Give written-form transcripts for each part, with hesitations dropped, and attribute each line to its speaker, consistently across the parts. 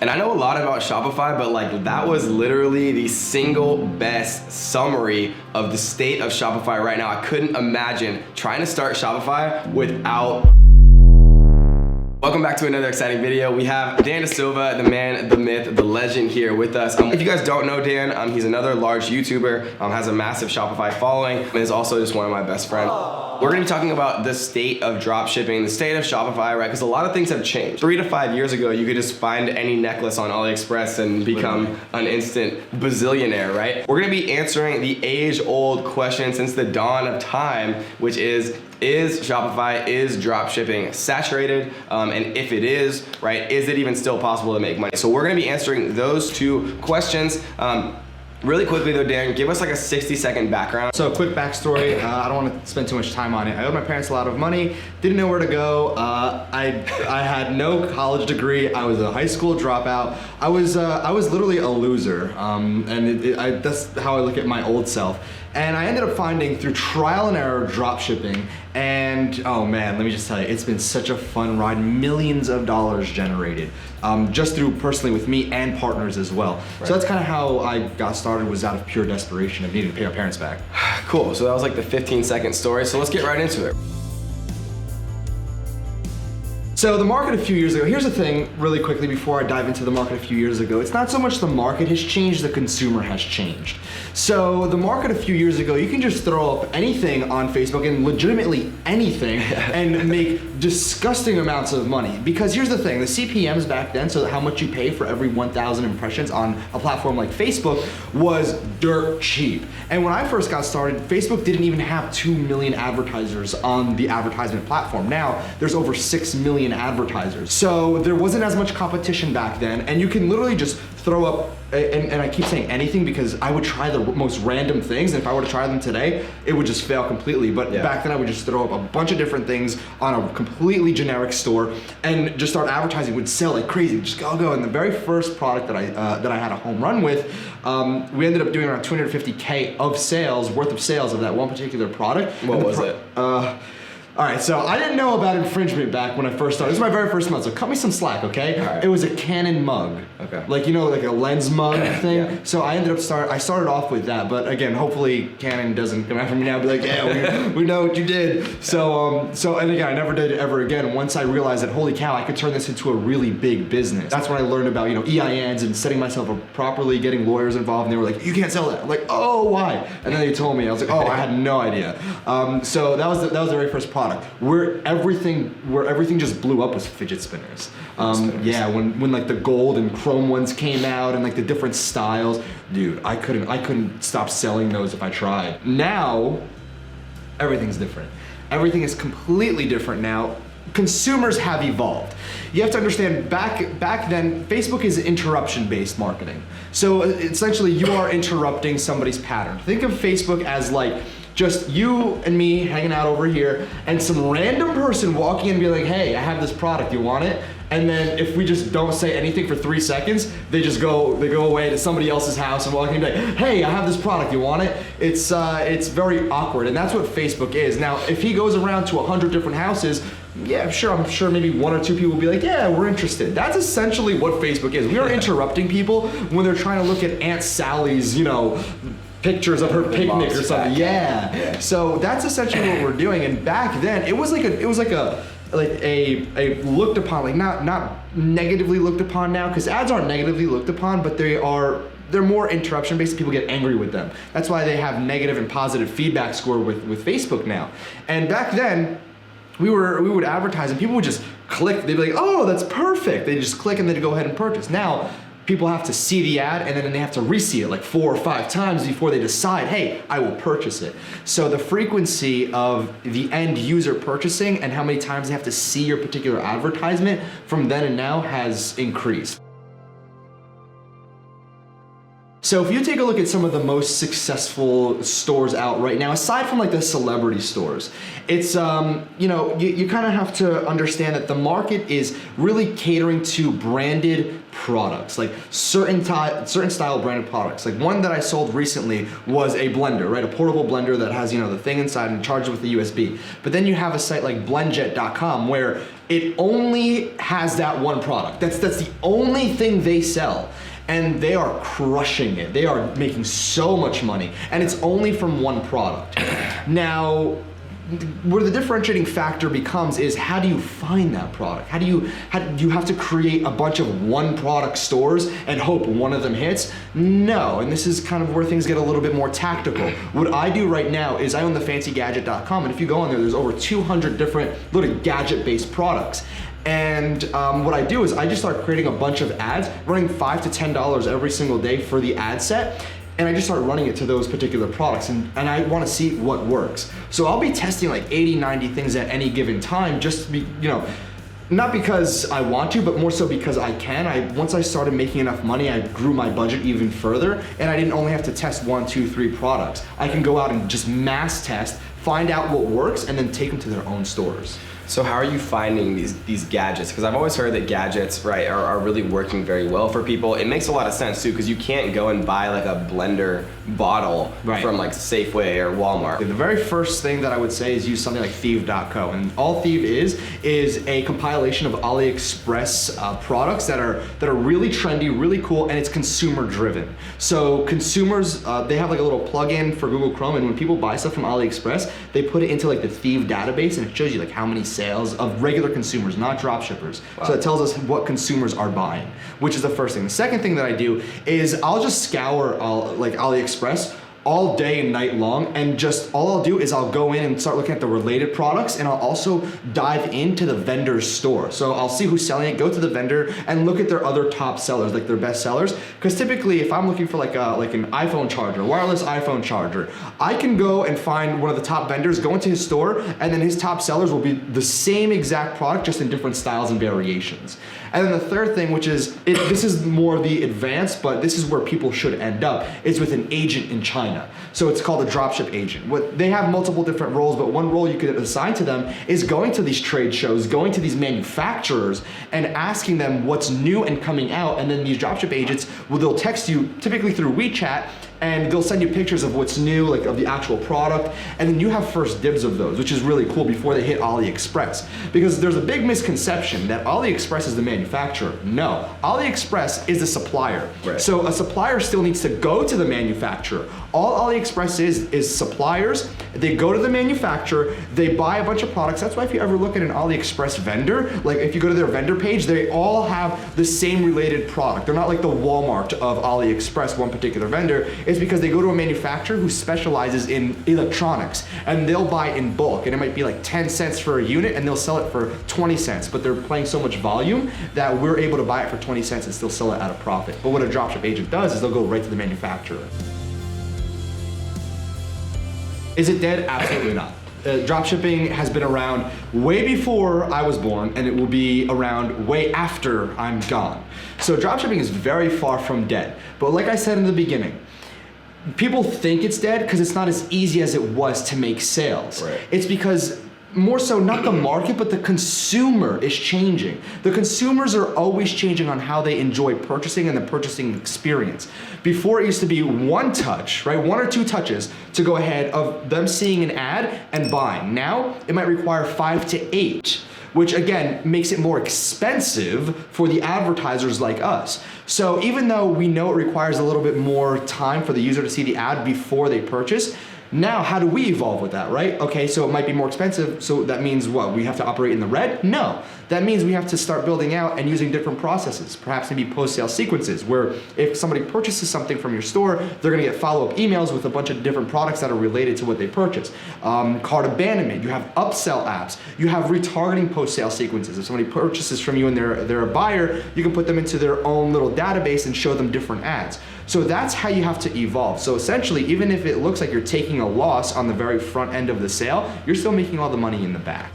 Speaker 1: And I know a lot about Shopify, but like that was literally the single best summary of the state of Shopify right now. I couldn't imagine trying to start Shopify without. Welcome back to another exciting video. We have Dan Dasilva, the man, the myth, the legend here with us. If you guys don't know Dan, he's another large YouTuber, has a massive Shopify following, and is also just one of my best friends. We're gonna be talking about the state of dropshipping, the state of Shopify, right? Because a lot of things have changed. 3 to 5 years ago, you could just find any necklace on AliExpress and become an instant bazillionaire, right? We're gonna be answering the age-old question since the dawn of time, which is Shopify, is dropshipping saturated? And if it is, right, is it even still possible to make money? So we're gonna be answering those two questions. Really quickly though, Dan, give us like a 60-second background.
Speaker 2: So quick backstory, I don't want to spend too much time on it. I owed my parents a lot of money, didn't know where to go. I had no college degree. I was a high school dropout. I was literally a loser, and that's how I look at my old self. And I ended up finding through trial and error dropshipping, and oh man, let me just tell you, it's been such a fun ride. Millions of dollars generated, just through personally with me and partners as well. Right. So that's kind of how I got started, was out of pure desperation of needing to pay my parents back.
Speaker 1: Cool, so that was like the 15-second story, so let's get right into it.
Speaker 2: So the market a few years ago, here's the thing really quickly before I dive into the market a few years ago, it's not so much the market has changed, the consumer has changed. So the market a few years ago, you can just throw up anything on Facebook, and legitimately anything, and make disgusting amounts of money. Because here's the thing, the CPMs back then, so how much you pay for every 1,000 impressions on a platform like Facebook, was dirt cheap. And when I first got started, Facebook didn't even have 2 million advertisers on the advertisement platform. Now, there's over 6 million advertisers. So there wasn't as much competition back then, and you can literally just throw up, and I keep saying anything because I would try the most random things, and if I were to try them today, it would just fail completely. But back then I would just throw up a bunch of different things on a completely generic store and just start advertising, would sell like crazy, just go. And the very first product that I had a home run with, we ended up doing around 250K worth of sales of that one particular product.
Speaker 1: What was it?
Speaker 2: All right, so I didn't know about infringement back when I first started. This is my very first month, so cut me some slack, okay?
Speaker 1: Right.
Speaker 2: It was a Canon mug. Okay. Like, you know, like a lens mug thing. Yeah. So I started off with that, but again, hopefully Canon doesn't come after me now and be like, yeah, we know what you did. So and again, I never did it ever again once I realized that, holy cow, I could turn this into a really big business. That's when I learned about, you know, EINs and setting myself up properly, getting lawyers involved, and they were like, you can't sell that. I'm like, oh, why? And then they told me, I was like, oh, I had no idea. So that was the very first product. Where everything just blew up was fidget spinners. Yeah, when like the gold and chrome ones came out and like the different styles, dude, I couldn't stop selling those if I tried. Now, everything's different. Everything is completely different now. Consumers have evolved. You have to understand, back then, Facebook is interruption-based marketing. So essentially, you are interrupting somebody's pattern. Think of Facebook as like just you and me hanging out over here, and some random person walking in and be like, hey, I have this product, you want it? And then if we just don't say anything for 3 seconds, they go away to somebody else's house and walk in and be like, hey, I have this product, you want it? It's very awkward, and that's what Facebook is. Now, if he goes around to 100 different houses, yeah, I'm sure maybe 1 or 2 people will be like, yeah, we're interested. That's essentially what Facebook is. We are interrupting people when they're trying to look at Aunt Sally's, you know, pictures of her picnic or something. Yeah. So that's essentially what we're doing. And back then, it was like a looked upon, like not negatively looked upon now, because ads aren't negatively looked upon, but they're more interruption based. People get angry with them. That's why they have negative and positive feedback score with Facebook now. And back then, we would advertise and people would just click. They'd be like, oh, that's perfect. They just click and then go ahead and purchase. Now, people have to see the ad and then they have to re-see it like 4 or 5 times before they decide, hey, I will purchase it. So the frequency of the end user purchasing and how many times they have to see your particular advertisement from then and now has increased. So if you take a look at some of the most successful stores out right now, aside from like the celebrity stores, it's you kind of have to understand that the market is really catering to branded products, like certain style branded products. Like one that I sold recently was a blender, right? A portable blender that has the thing inside and charged with the USB. But then you have a site like blendjet.com where it only has that one product. That's the only thing they sell. And they are crushing it. They are making so much money, and it's only from one product. Now, where the differentiating factor becomes is how do you find that product? How do you have to create a bunch of one product stores and hope one of them hits? No, and this is kind of where things get a little bit more tactical. What I do right now is I own the fancygadget.com, and if you go on there's over 200 different little gadget-based products. And what I do is I just start creating a bunch of ads, running $5 to $10 every single day for the ad set, and I just start running it to those particular products, and I want to see what works. So I'll be testing like 80, 90 things at any given time, just to be, not because I want to, but more so because I can. Once I started making enough money, I grew my budget even further, and I didn't only have to test 1, 2, 3 products. I can go out and just mass test, find out what works, and then take them to their own stores.
Speaker 1: So how are you finding these gadgets? Because I've always heard that gadgets, right, are really working very well for people. It makes a lot of sense too, because you can't go and buy like a blender bottle from like Safeway or Walmart.
Speaker 2: The very first thing that I would say is use something like Thieve.co, and all Thieve is a compilation of AliExpress products that are really trendy, really cool, and it's consumer driven. So consumers, they have like a little plugin for Google Chrome, and when people buy stuff from AliExpress, they put it into like the Thieve database, and it shows you like how many sales of regular consumers, not dropshippers. Wow. So it tells us what consumers are buying, which is the first thing. The second thing that I do is I'll just scour like AliExpress all day and night long, and just all I'll do is I'll go in and start looking at the related products, and I'll also dive into the vendor's store. So I'll see who's selling it, go to the vendor, and look at their other top sellers, like their best sellers. Because typically, if I'm looking for like an iPhone charger, wireless iPhone charger, I can go and find one of the top vendors, go into his store, and then his top sellers will be the same exact product, just in different styles and variations. And then the third thing, which is, this is more the advanced, but this is where people should end up, is with an agent in China. So it's called a dropship agent. They have multiple different roles, but one role you could assign to them is going to these trade shows, going to these manufacturers, and asking them what's new and coming out. And then these dropship agents, they'll text you, typically through WeChat, and they'll send you pictures of what's new, like of the actual product, and then you have first dibs of those, which is really cool before they hit AliExpress. Because there's a big misconception that AliExpress is the manufacturer. No, AliExpress is the supplier.
Speaker 1: Right.
Speaker 2: So a supplier still needs to go to the manufacturer. All AliExpress is suppliers. They go to the manufacturer, they buy a bunch of products. That's why if you ever look at an AliExpress vendor, like if you go to their vendor page, they all have the same related product. They're not like the Walmart of AliExpress, one particular vendor. It's because they go to a manufacturer who specializes in electronics, and they'll buy in bulk, and it might be like 10 cents for a unit, and they'll sell it for 20 cents, but they're playing so much volume that we're able to buy it for 20 cents and still sell it at a profit. But what a dropship agent does is they'll go right to the manufacturer. Is it dead? Absolutely not. Dropshipping has been around way before I was born, and it will be around way after I'm gone. So dropshipping is very far from dead. But like I said in the beginning, people think it's dead because it's not as easy as it was to make sales.
Speaker 1: Right.
Speaker 2: It's because more so not the market, but the consumer is changing. The consumers are always changing on how they enjoy purchasing and the purchasing experience. Before it used to be one touch, right? 1 or 2 touches to go ahead of them seeing an ad and buying. Now it might require 5 to 8. Which again makes it more expensive for the advertisers like us. So even though we know it requires a little bit more time for the user to see the ad before they purchase, now how do we evolve with that, right? Okay, so it might be more expensive, so that means what? We have to operate in the red? No. That means we have to start building out and using different processes, perhaps maybe post-sale sequences, where if somebody purchases something from your store, they're gonna get follow-up emails with a bunch of different products that are related to what they purchased. Cart abandonment, you have upsell apps, you have retargeting post-sale sequences. If somebody purchases from you and they're a buyer, you can put them into their own little database and show them different ads. So that's how you have to evolve. So essentially, even if it looks like you're taking a loss on the very front end of the sale, you're still making all the money in the back.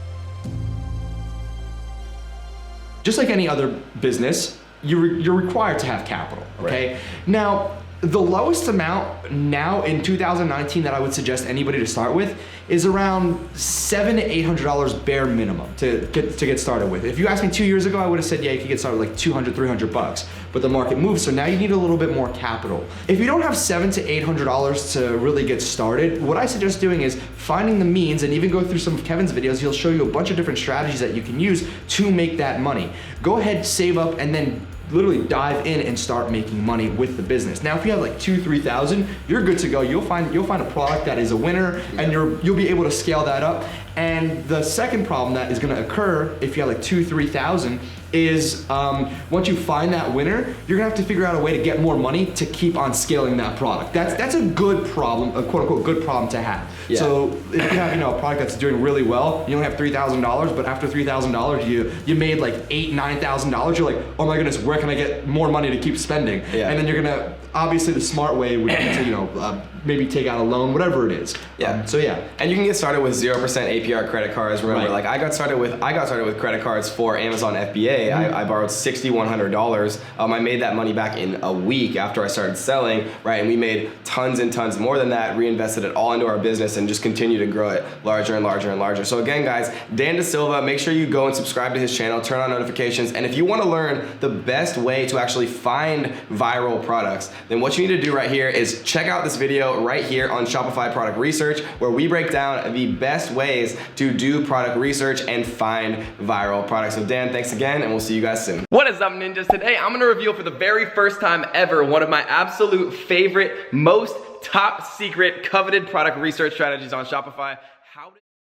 Speaker 2: Just like any other business, you're required to have capital, okay? Right. Now, The lowest amount now in 2019 that I would suggest anybody to start with is around $700 to $800 bare minimum to get started with. If you asked me 2 years ago, I would have said, yeah, you could get started with like $200, $300, but the market moves, so now you need a little bit more capital. If you don't have $700 to $800 to really get started, what I suggest doing is finding the means, and even go through some of Kevin's videos, he'll show you a bunch of different strategies that you can use to make that money. Go ahead, save up, and then literally dive in and start making money with the business. Now, if you have like 2,000-3,000, you're good to go. You'll find a product that is a winner, and you'll be able to scale that up. And the second problem that is going to occur if you have like 2,000-3,000 is once you find that winner, you're gonna have to figure out a way to get more money to keep on scaling that product. That's a good problem, a quote unquote good problem to have. Yeah. So if you have a product that's doing really well, you only have $3,000, but after $3,000 you made like $8,000-9,000. You're like, oh my goodness, where can I get more money to keep spending? Yeah. And then you're gonna, obviously the smart way would be to maybe take out a loan, whatever it is. Yeah. So yeah.
Speaker 1: And you can get started with 0% APR credit cards. Remember, like I got started with credit cards for Amazon FBA. I borrowed $6,100. I made that money back in a week after I started selling, right? And we made tons and tons more than that, reinvested it all into our business, and just continue to grow it larger and larger and larger. So again, guys, Dan Dasilva, make sure you go and subscribe to his channel, turn on notifications, and if you want to learn the best way to actually find viral products, then what you need to do right here is check out this video right here on Shopify Product Research, where we break down the best ways to do product research and find viral products. So Dan, thanks again, and we'll see you guys soon. What is up, ninjas? Today I'm gonna reveal for the very first time ever one of my absolute favorite, most top secret, coveted product research strategies on Shopify.